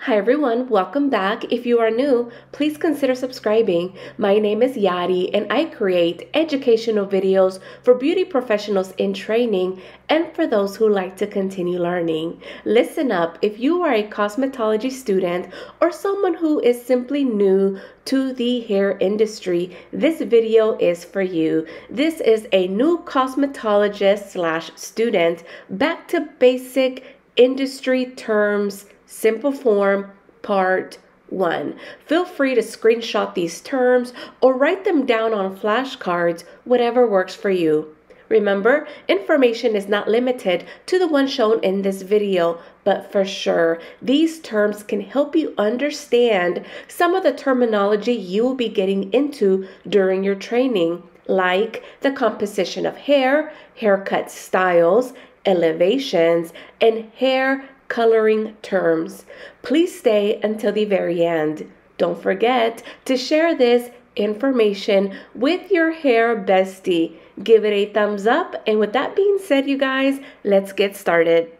Hi everyone, welcome back. If you are new, please consider subscribing. My name is Yadi and I create educational videos for beauty professionals in training and for those who like to continue learning. Listen up, if you are a cosmetology student or someone who is simply new to the hair industry, this video is for you. This is a new cosmetologist/student back to basic industry terms. Simple form, part 1. Feel free to screenshot these terms or write them down on flashcards, whatever works for you. Remember, information is not limited to the one shown in this video, but for sure, these terms can help you understand some of the terminology you will be getting into during your training, like the composition of hair, haircut styles, elevations, and hair coloring terms. Please stay until the very end. Don't forget to share this information with your hair bestie. Give it a thumbs up. And with that being said, you guys, let's get started.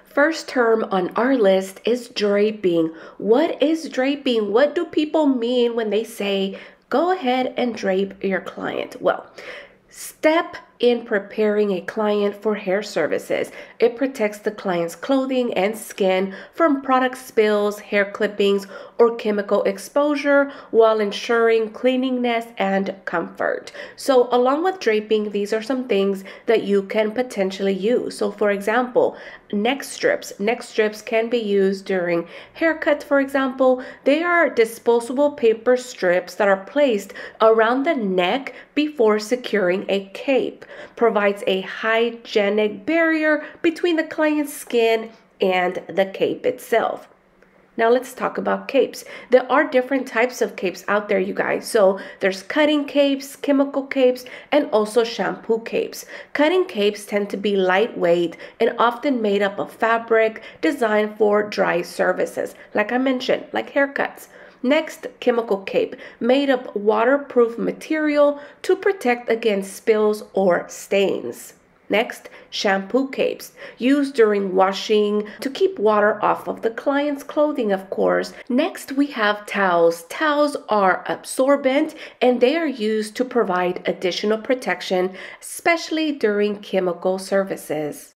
First term on our list is draping. What is draping? What do people mean when they say, go ahead and drape your client? Well, step in preparing a client for hair services. It protects the client's clothing and skin from product spills, hair clippings, or chemical exposure while ensuring cleanliness and comfort. So along with draping, these are some things that you can potentially use. So for example, neck strips. Neck strips can be used during haircuts, for example. They are disposable paper strips that are placed around the neck before securing a cape. Provides a hygienic barrier between the client's skin and the cape itself. Now let's talk about capes. There are different types of capes out there, you guys. So there's cutting capes, chemical capes, and also shampoo capes. Cutting capes tend to be lightweight and often made up of fabric designed for dry services, like I mentioned, like haircuts. Next, chemical cape, made of waterproof material to protect against spills or stains. Next, shampoo capes, used during washing to keep water off of the client's clothing, of course. Next, we have towels. Towels are absorbent and they are used to provide additional protection, especially during chemical services.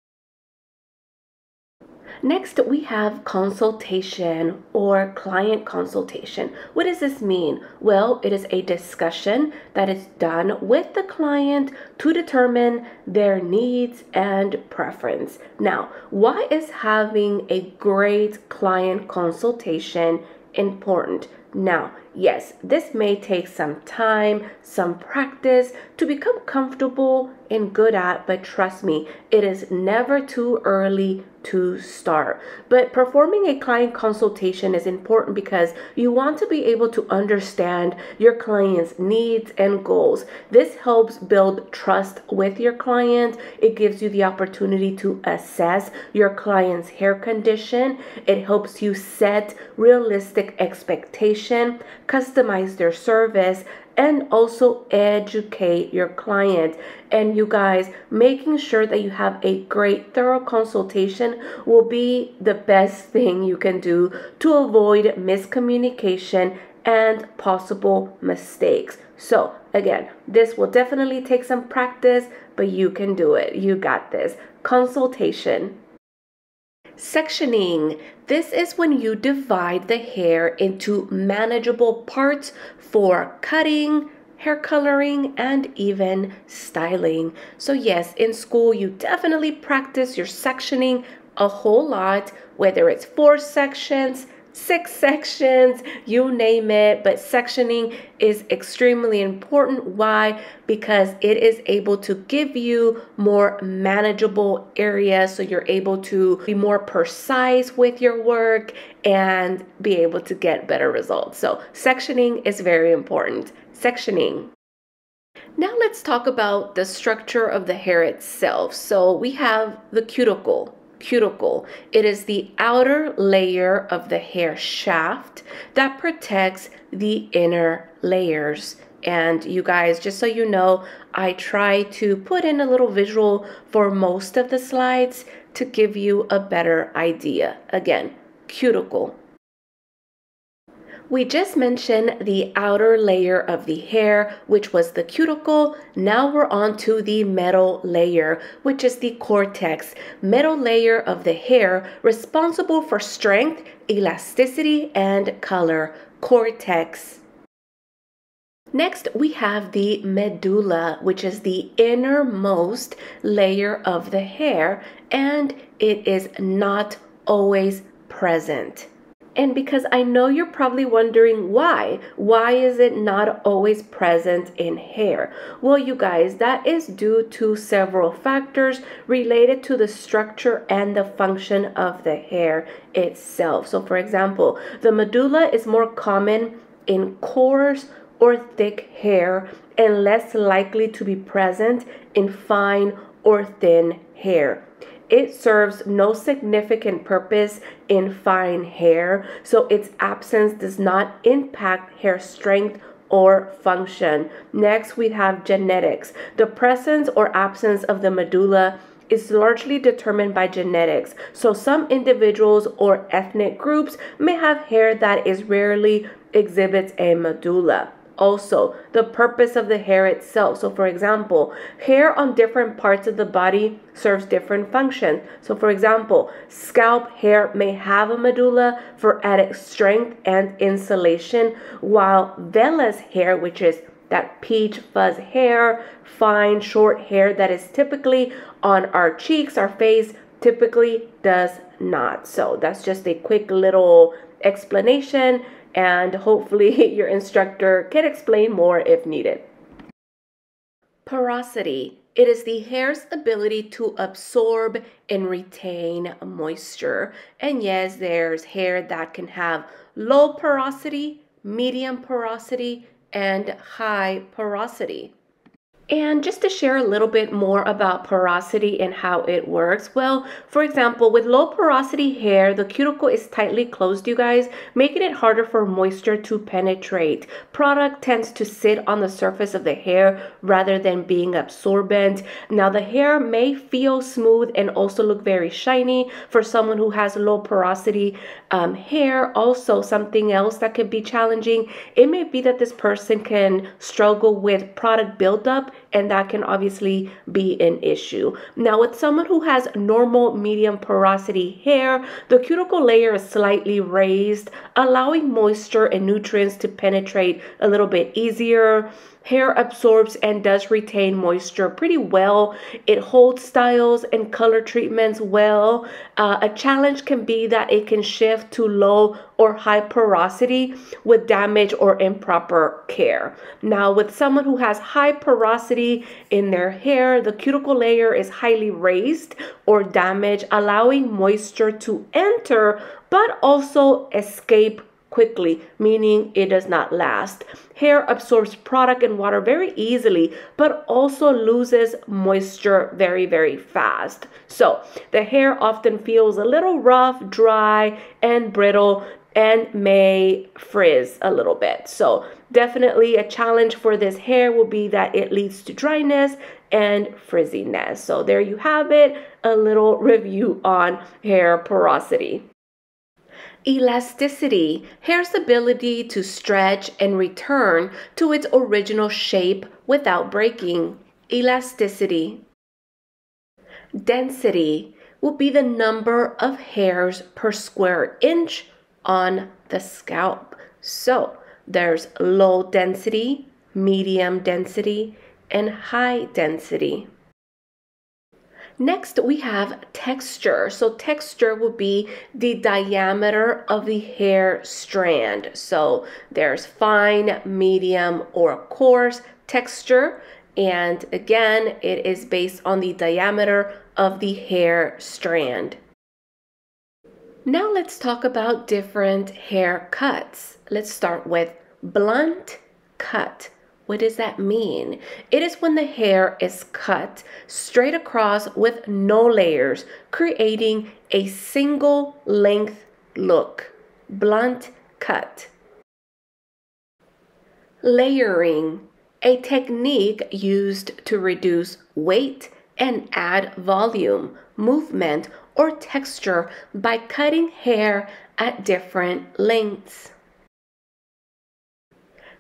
Next, we have consultation or client consultation. What does this mean? Well, it is a discussion that is done with the client to determine their needs and preference. Now, why is having a great client consultation important? Now, yes, this may take some time, some practice to become comfortable and good at, but trust me, it is never too early to start. But performing a client consultation is important because you want to be able to understand your client's needs and goals. This helps build trust with your client. It gives you the opportunity to assess your client's hair condition. It helps you set realistic expectation, customize their service, and also educate your client. And you guys, making sure that you have a great thorough consultation will be the best thing you can do to avoid miscommunication and possible mistakes. So again, this will definitely take some practice, but you can do it. You got this. Consultation. Sectioning. This is when you divide the hair into manageable parts for cutting, hair coloring, and even styling. So yes, in school, you definitely practice your sectioning a whole lot, whether it's 4 sections, 6 sections, you name it, but sectioning is extremely important. Why? Because it is able to give you more manageable areas, so you're able to be more precise with your work and be able to get better results. So sectioning is very important. Sectioning. Now let's talk about the structure of the hair itself. So we have the cuticle. It is the outer layer of the hair shaft that protects the inner layers. And you guys, just so you know, I try to put in a little visual for most of the slides to give you a better idea. Again, cuticle. We just mentioned the outer layer of the hair, which was the cuticle. Now we're on to the middle layer, which is the cortex. Middle layer of the hair responsible for strength, elasticity, and color. Cortex. Next, we have the medulla, which is the innermost layer of the hair, and it is not always present. And because I know you're probably wondering why is it not always present in hair? Well, you guys, that is due to several factors related to the structure and the function of the hair itself. So for example, the medulla is more common in coarse or thick hair and less likely to be present in fine or thin hair. It serves no significant purpose in fine hair, so its absence does not impact hair strength or function. Next, we have genetics. The presence or absence of the medulla is largely determined by genetics. So some individuals or ethnic groups may have hair that is rarely exhibits a medulla. Also, the purpose of the hair itself. So for example, hair on different parts of the body serves different functions. So for example, scalp hair may have a medulla for added strength and insulation, while vellus hair, which is that peach fuzz hair, fine short hair that is typically on our cheeks, our face, typically does not. So that's just a quick little explanation, and hopefully your instructor can explain more if needed. Porosity. It is the hair's ability to absorb and retain moisture. And yes, there's hair that can have low porosity, medium porosity, and high porosity. And just to share a little bit more about porosity and how it works, well, for example, with low porosity hair, the cuticle is tightly closed, you guys, making it harder for moisture to penetrate. Product tends to sit on the surface of the hair rather than being absorbent. Now, the hair may feel smooth and also look very shiny for someone who has low porosity hair. Also, something else that could be challenging, it may be that this person can struggle with product buildup, and that can obviously be an issue. Now, with someone who has normal medium porosity hair, the cuticle layer is slightly raised, allowing moisture and nutrients to penetrate a little bit easier. Hair absorbs and does retain moisture pretty well. It holds styles and color treatments well. A challenge can be that it can shift to low or high porosity with damage or improper care. Now, with someone who has high porosity in their hair, the cuticle layer is highly raised or damaged, allowing moisture to enter but also escape quickly, meaning it does not last. Hair absorbs product and water very easily, but also loses moisture very, very fast. So the hair often feels a little rough, dry, and brittle, and may frizz a little bit. So definitely a challenge for this hair will be that it leads to dryness and frizziness. So there you have it, a little review on hair porosity. Elasticity, hair's ability to stretch and return to its original shape without breaking. Elasticity. Density will be the number of hairs per square inch on the scalp. So there's low density, medium density, and high density. Next, we have texture. So texture will be the diameter of the hair strand. So there's fine, medium, or coarse texture. And again, it is based on the diameter of the hair strand. Now let's talk about different hair cuts. Let's start with blunt cut. What does that mean? It is when the hair is cut straight across with no layers, creating a single length look. Blunt cut. Layering, a technique used to reduce weight and add volume, movement, or texture by cutting hair at different lengths.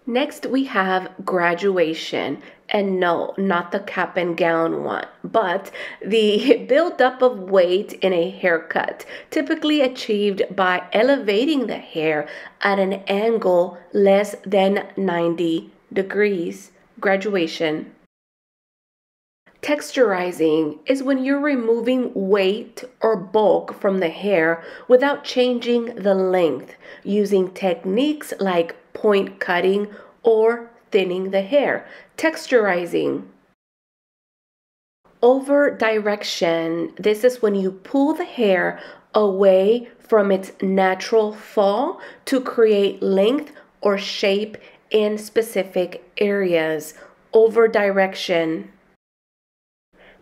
Next, we have graduation. And no, not the cap and gown one, but the buildup of weight in a haircut, typically achieved by elevating the hair at an angle less than 90 degrees. Graduation. Texturizing is when you're removing weight or bulk from the hair without changing the length, using techniques like point cutting or thinning the hair. Texturizing. Over direction. This is when you pull the hair away from its natural fall to create length or shape in specific areas. Over direction.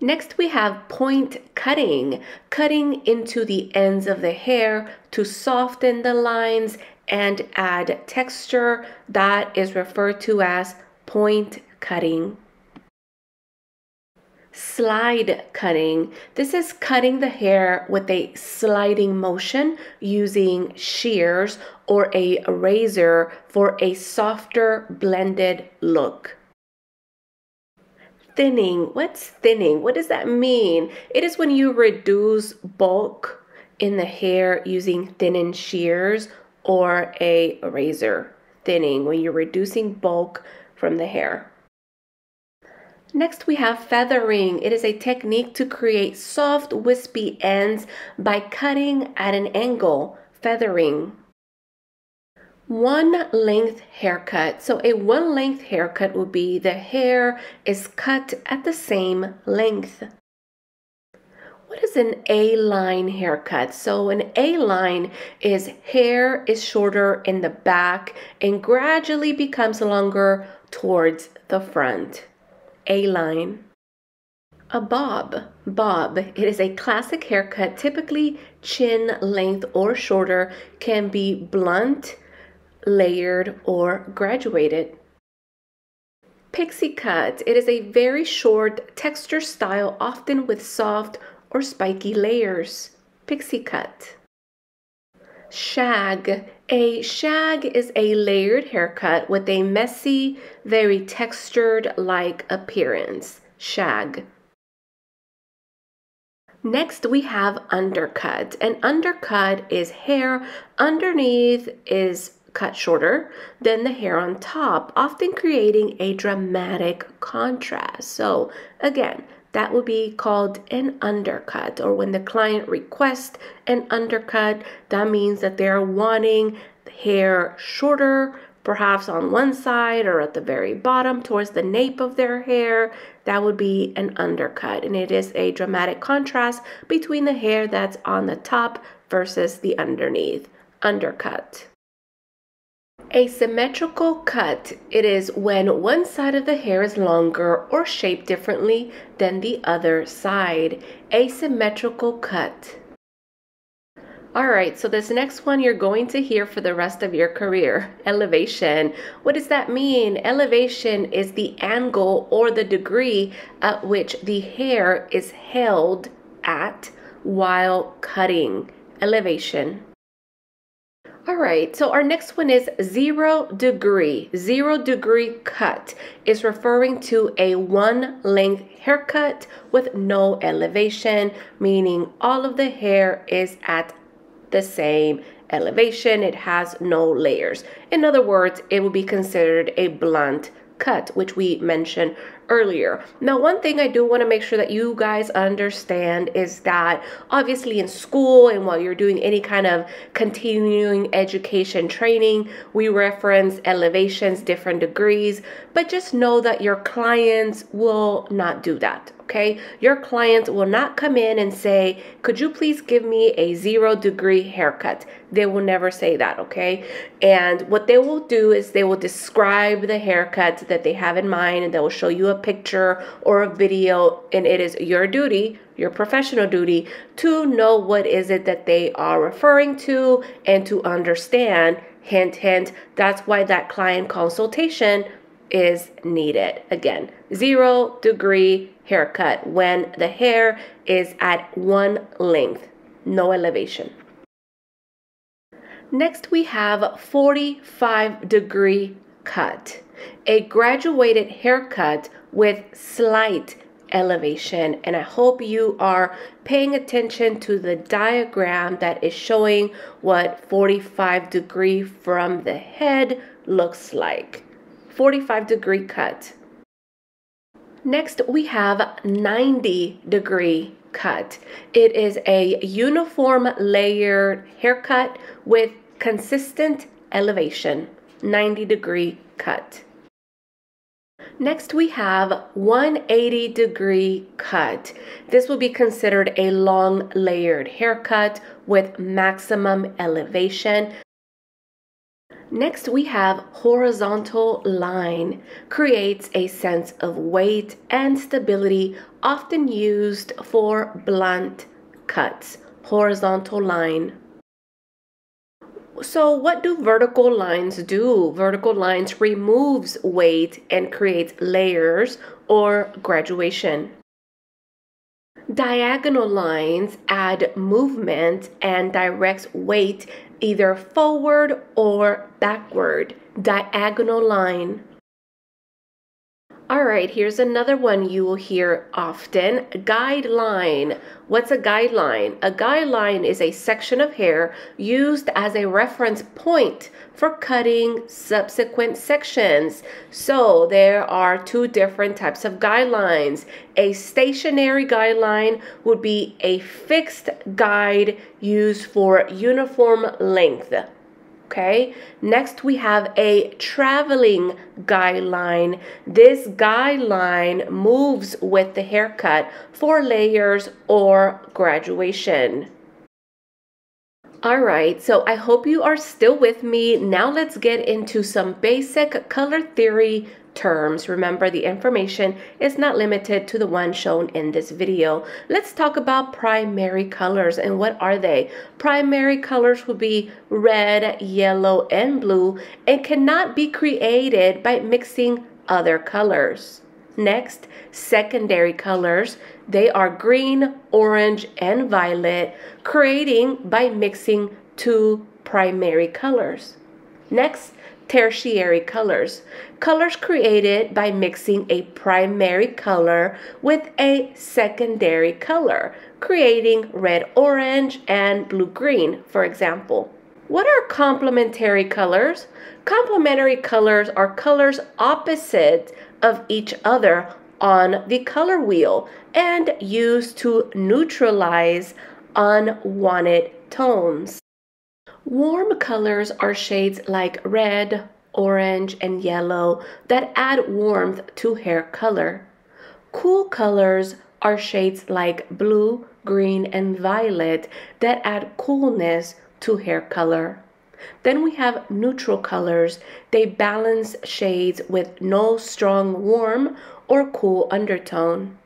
Next, we have point cutting, cutting into the ends of the hair to soften the lines and add texture. That is referred to as point cutting. Slide cutting. This is cutting the hair with a sliding motion using shears or a razor for a softer blended look. Thinning. What's thinning? What does that mean? It is when you reduce bulk in the hair using thinning shears or a razor. Thinning, when you're reducing bulk from the hair. Next, we have feathering. It is a technique to create soft, wispy ends by cutting at an angle. Feathering. One length haircut. So a one length haircut would be the hair is cut at the same length. What is an A-line haircut? So an A-line is hair is shorter in the back and gradually becomes longer towards the front. A-line. A bob. Bob. It is a classic haircut, typically chin length or shorter, can be blunt, layered, or graduated. Pixie cut. It is a very short texture style, often with soft or spiky layers. Pixie cut. Shag. A shag is a layered haircut with a messy, very textured-like appearance. Shag. Next, we have undercut. An undercut is hair underneath is cut shorter than the hair on top, often creating a dramatic contrast. So again, that would be called an undercut, or when the client requests an undercut, that means that they're wanting the hair shorter, perhaps on one side or at the very bottom towards the nape of their hair. That would be an undercut, and it is a dramatic contrast between the hair that's on the top versus the underneath. Undercut. A symmetrical cut. It is when one side of the hair is longer or shaped differently than the other side. Asymmetrical cut. All right, so this next one you're going to hear for the rest of your career. Elevation. What does that mean? Elevation is the angle or the degree at which the hair is held at while cutting. Elevation. All right, so our next one is 0 degree. 0 degree cut is referring to a one length haircut with no elevation, meaning all of the hair is at the same elevation. It has no layers. In other words, it will be considered a blunt cut, which we mentioned earlier. Now, one thing I do want to make sure that you guys understand is that obviously in school and while you're doing any kind of continuing education training, we reference elevations, different degrees, but just know that your clients will not do that. Okay, your clients will not come in and say, could you please give me a 0 degree haircut? They will never say that, okay? And what they will do is they will describe the haircut that they have in mind, and they will show you a picture or a video, and it is your duty, your professional duty, to know what is it that they are referring to and to understand. Hint, hint, that's why that client consultation is needed. Again, 0 degree haircut when the hair is at one length. no elevation. Next, we have 45-degree cut, a graduated haircut with slight elevation. And I hope you are paying attention to the diagram that is showing what 45-degree from the head looks like. 45-degree cut. Next, we have 90-degree cut. It is a uniform layered haircut with consistent elevation. 90-degree cut. Next, we have 180-degree cut. This will be considered a long layered haircut with maximum elevation. Next, we have horizontal line. Creates a sense of weight and stability, often used for blunt cuts. Horizontal line. So what do vertical lines do? Vertical lines removes weight and creates layers or graduation. Diagonal lines add movement and directs weight either forward or backward. Diagonal line. All right, here's another one you will hear often. Guideline. What's a guideline? A guideline is a section of hair used as a reference point for cutting subsequent sections. So there are two different types of guidelines. A stationary guideline would be a fixed guide used for uniform length. Okay, next we have a traveling guideline. This guideline moves with the haircut for layers or graduation. All right, so I hope you are still with me. Now let's get into some basic color theory terms. Remember, the information is not limited to the one shown in this video. Let's talk about primary colors. And what are they? Primary colors will be red, yellow, and blue, and cannot be created by mixing other colors. Next, secondary colors. They are green, orange, and violet, creating by mixing two primary colors. Next, tertiary colors. Colors created by mixing a primary color with a secondary color, creating red-orange and blue-green, for example. What are complementary colors? Complementary colors are colors opposite of each other on the color wheel and used to neutralize unwanted tones. Warm colors are shades like red, orange, and yellow that add warmth to hair color. Cool colors are shades like blue, green, and violet that add coolness to hair color. Then we have neutral colors. They balance shades with no strong warm or cool undertone.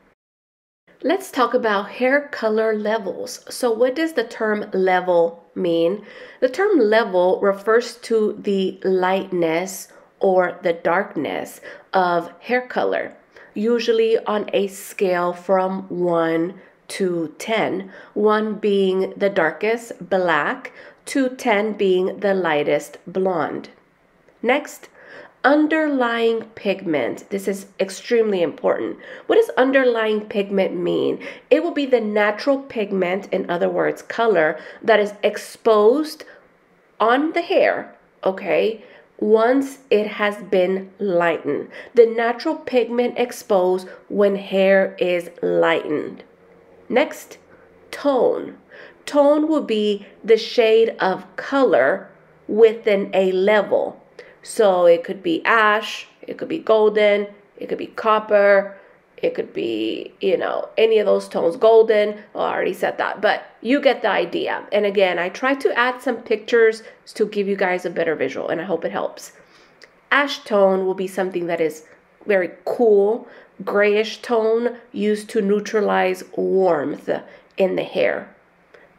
Let's talk about hair color levels. So what does the term level mean? The term level refers to the lightness or the darkness of hair color, usually on a scale from 1 to 10, 1 being the darkest, black, to 10 being the lightest, blonde. Next, underlying pigment. This is extremely important. What does underlying pigment mean? It will be the natural pigment, in other words, color, that is exposed on the hair, okay, once it has been lightened. The natural pigment exposed when hair is lightened. Next, tone. Tone will be the shade of color within a level. So it could be ash, it could be golden, it could be copper, it could be, any of those tones. Golden, well, I already said that, but you get the idea. And again, I tried to add some pictures to give you guys a better visual, and I hope it helps. Ash tone will be something that is very cool, grayish tone used to neutralize warmth in the hair.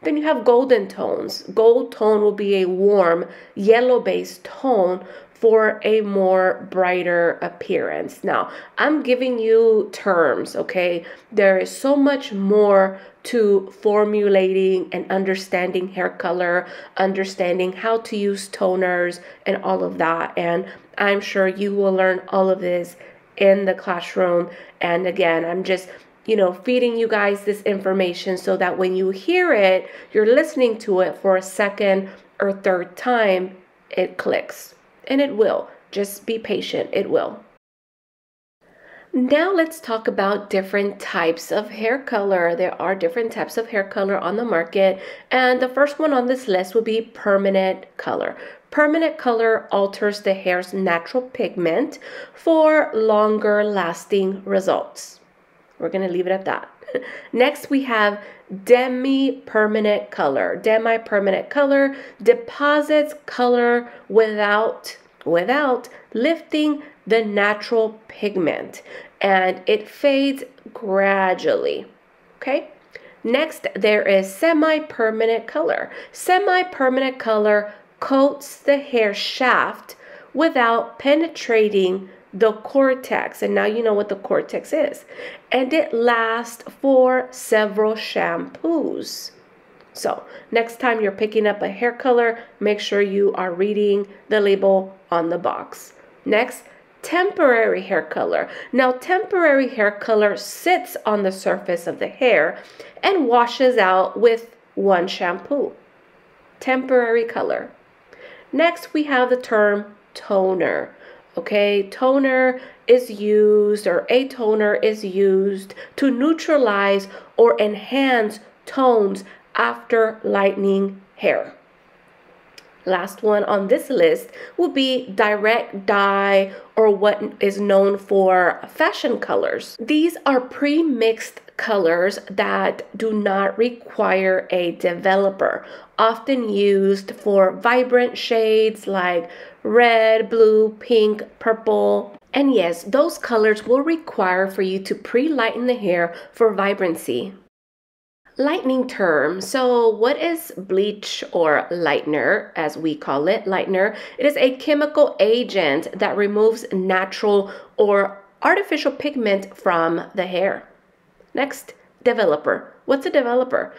Then you have golden tones. Gold tone will be a warm yellow-based tone for a more brighter appearance. Now, I'm giving you terms, okay? There is so much more to formulating and understanding hair color, understanding how to use toners and all of that. And I'm sure you will learn all of this in the classroom. And again, I'm just feeding you guys this information so that when you hear it, you're listening to it for a second or third time, it clicks. And it will. Just be patient. It will. Now let's talk about different types of hair color. There are different types of hair color on the market. And the first one on this list would be permanent color. Permanent color alters the hair's natural pigment for longer lasting results. We're going to leave it at that. Next, we have demi-permanent color. Demi-permanent color deposits color without lifting the natural pigment, and it fades gradually. Okay? Next, there is semi-permanent color. Semi-permanent color coats the hair shaft without penetrating the cortex, and now you know what the cortex is, and it lasts for several shampoos. So next time you're picking up a hair color, make sure you are reading the label on the box. Next, temporary hair color. Now, temporary hair color sits on the surface of the hair and washes out with one shampoo. Temporary color. Next, we have the term toner. Okay, toner is used, or a toner is used to neutralize or enhance tones after lightening hair. Last one on this list will be direct dye, or what is known for fashion colors. These are pre-mixed colors that do not require a developer, often used for vibrant shades like red, blue, pink, purple. And yes, those colors will require for you to pre-lighten the hair for vibrancy. Lightening term. So what is bleach or lightener, as we call it, lightener? It is a chemical agent that removes natural or artificial pigment from the hair. Next, developer. What's a developer?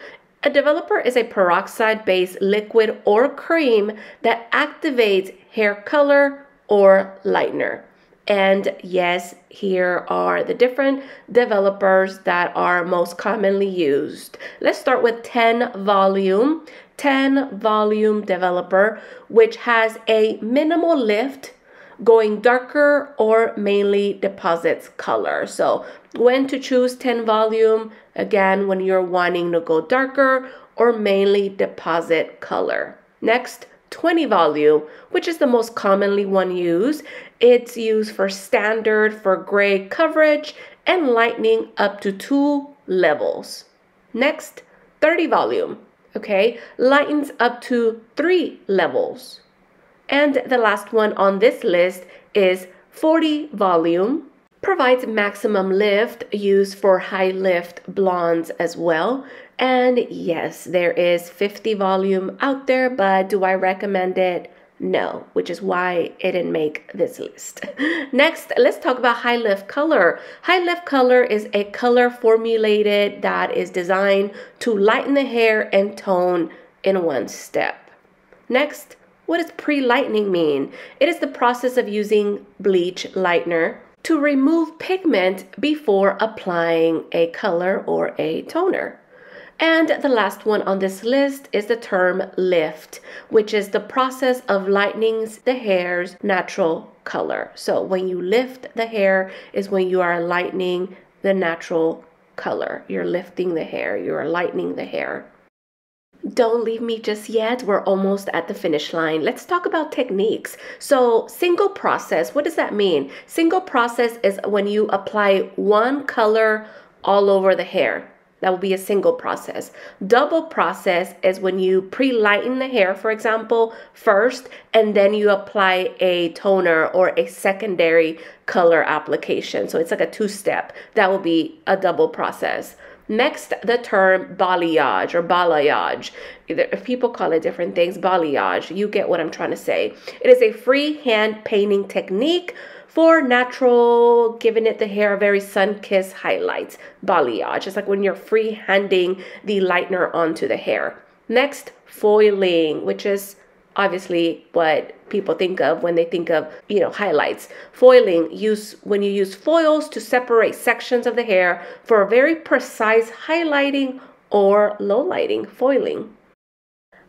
A developer is a peroxide-based liquid or cream that activates hair color or lightener. And yes, here are the different developers that are most commonly used. Let's start with 10 volume developer, which has a minimal lift, going darker, or mainly deposits color. So when to choose 10 volume, again, when you're wanting to go darker or mainly deposit color. Next, 20 volume, which is the most commonly one used. It's used for standard, for gray coverage and lightening up to 2 levels. Next, 30 volume, okay, lightens up to 3 levels. And the last one on this list is 40 volume, provides maximum lift, used for high lift blondes as well. And yes, there is 50 volume out there, but do I recommend it? No, which is why it didn't make this list. Next, let's talk about high lift color. High lift color is a color formulated that is designed to lighten the hair and tone in one step. Next, what does pre-lightening mean? It is the process of using bleach lightener to remove pigment before applying a color or a toner. And the last one on this list is the term lift, which is the process of lightening the hair's natural color. So when you lift the hair is when you are lightening the natural color. You're lifting the hair, you're lightening the hair. Don't leave me just yet. We're almost at the finish line. Let's talk about techniques. So single process, what does that mean? Single process is when you apply one color all over the hair. That will be a single process. Double process is when you pre-lighten the hair, for example, first, and then you apply a toner or a secondary color application. So it's like a two-step. That will be a double process. Next, the term balayage or balayage. People call it different things, balayage. You get what I'm trying to say. It is a free hand painting technique for natural, giving it the hair a very sun-kissed highlights. Balayage. It's like when you're free-handing the lightener onto the hair. Next, foiling, which is obviously what people think of when they think of, highlights. Foiling, when you use foils to separate sections of the hair for a very precise highlighting or low lighting, foiling.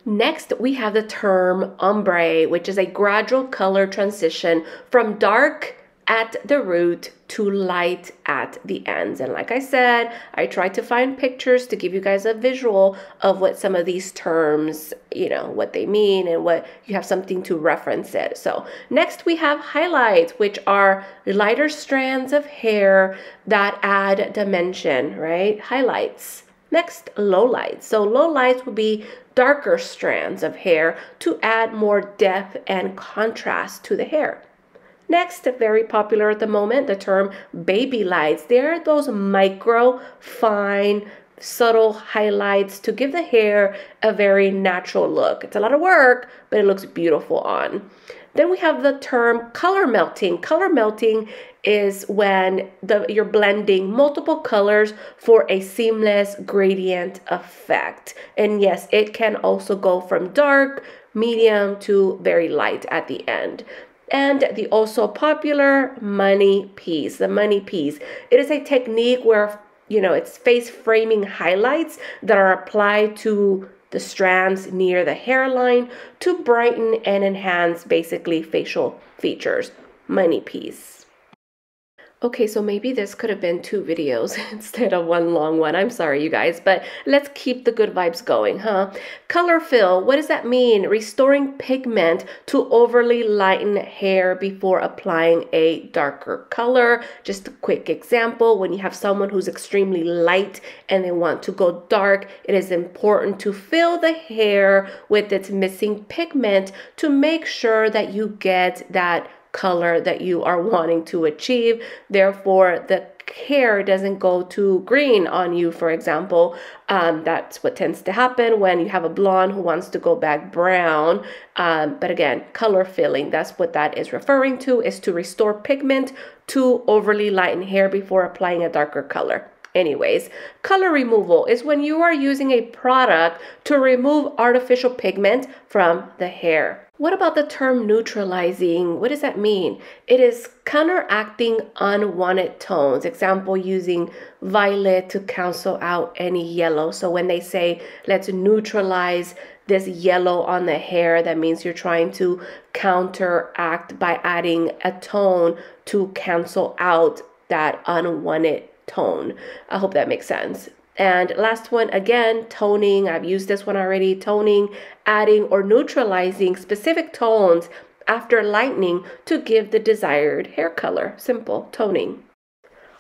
Next, we have the term ombre, which is a gradual color transition from dark at the root to light at the ends. And like I said, I tried to find pictures to give you guys a visual of what some of these terms, what they mean and what you have something to reference it. So next we have highlights, which are lighter strands of hair that add dimension, right? Highlights. Next, lowlights. So lowlights would be darker strands of hair to add more depth and contrast to the hair. Next, very popular at the moment, the term baby lights. They're those micro, fine, subtle highlights to give the hair a very natural look. It's a lot of work, but it looks beautiful on. Then we have the term color melting. Color melting is when you're blending multiple colors for a seamless gradient effect. And yes, it can also go from dark, medium to very light at the end. And the also popular money piece, the money piece. It is a technique where, it's face framing highlights that are applied to the strands near the hairline to brighten and enhance basically facial features. Money piece. Okay, so maybe this could have been 2 videos instead of one long one. I'm sorry, you guys, but let's keep the good vibes going, huh? Color fill, what does that mean? Restoring pigment to overly lighten hair before applying a darker color. Just a quick example, when you have someone who's extremely light and they want to go dark, it is important to fill the hair with its missing pigment to make sure that you get that color that you are wanting to achieve. Therefore, the hair doesn't go too green on you, for example. That's what tends to happen when you have a blonde who wants to go back brown. But again, color filling, that's what that is referring to, is to restore pigment to overly lighten hair before applying a darker color. Anyways, color removal is when you are using a product to remove artificial pigment from the hair. What about the term neutralizing? What does that mean? It is counteracting unwanted tones. Example, using violet to cancel out any yellow. So when they say, let's neutralize this yellow on the hair, that means you're trying to counteract by adding a tone to cancel out that unwanted tone. I hope that makes sense. And last one, again, toning. I've used this one already. Toning, adding or neutralizing specific tones after lightening to give the desired hair color. Simple, toning.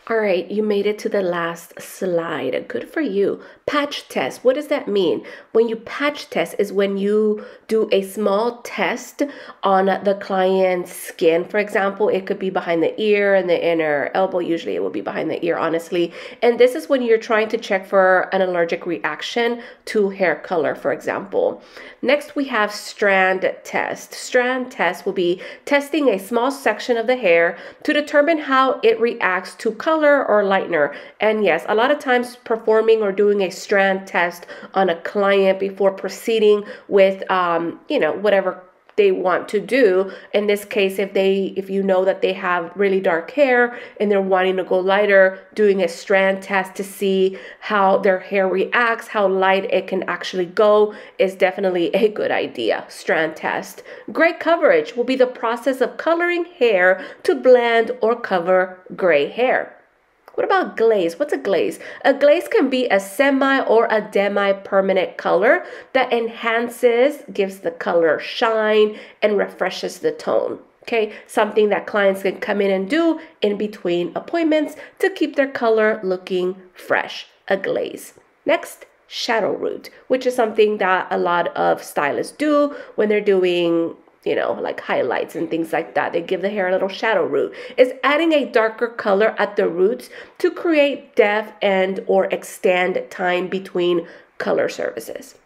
All right, you made it to the last slide. Good for you. Patch test. What does that mean? When you patch test is when you do a small test on the client's skin. For example, it could be behind the ear and the inner elbow. Usually it will be behind the ear, honestly. And this is when you're trying to check for an allergic reaction to hair color, for example. Next, we have strand test. Strand test will be testing a small section of the hair to determine how it reacts to color or lightener. And yes, a lot of times performing or doing a strand test on a client before proceeding with whatever they want to do. In this case, if you know that they have really dark hair and they're wanting to go lighter, doing a strand test to see how their hair reacts, how light it can actually go, is definitely a good idea. Strand test. Gray coverage will be the process of coloring hair to blend or cover gray hair. What about glaze? What's a glaze? A glaze can be a semi or a demi-permanent color that enhances, gives the color shine, and refreshes the tone. Okay, something that clients can come in and do in between appointments to keep their color looking fresh. A glaze. Next, shadow root, which is something that a lot of stylists do when they're doing like highlights and things like that. They give the hair a little shadow root. It's adding a darker color at the roots to create depth and or extend time between color services.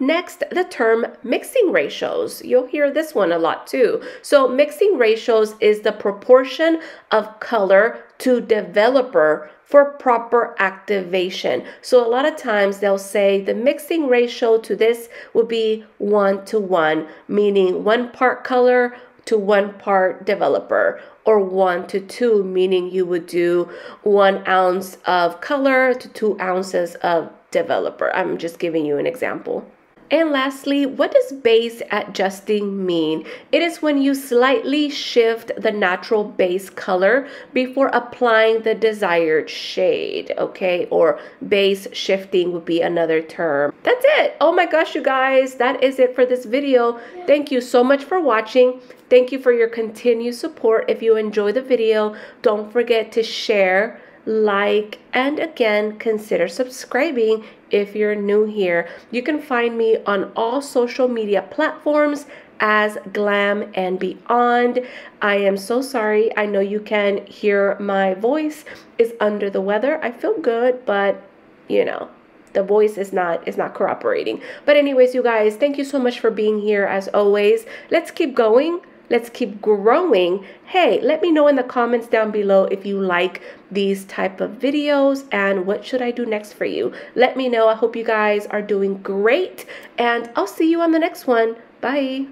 Next, the term mixing ratios. You'll hear this one a lot too. So mixing ratios is the proportion of color to developer for proper activation. So a lot of times they'll say the mixing ratio to this would be 1:1, meaning 1 part color to 1 part developer, or 1:2, meaning you would do 1 ounce of color to 2 ounces of developer. I'm just giving you an example. And lastly, what does base adjusting mean? It is when you slightly shift the natural base color before applying the desired shade, okay? Or base shifting would be another term. That's it. Oh my gosh, you guys, that is it for this video. Thank you so much for watching. Thank you for your continued support. If you enjoy the video, don't forget to share, like, and again, consider subscribing if you're new here. You can find me on all social media platforms as Glam and Beyond. I am so sorry. I know you can hear my voice is under the weather. I feel good, but the voice is not cooperating. But anyways, you guys, thank you so much for being here as always. Let's keep going. Let's keep growing. Hey, let me know in the comments down below if you like these type of videos and what should I do next for you. Let me know. I hope you guys are doing great, and I'll see you on the next one. Bye.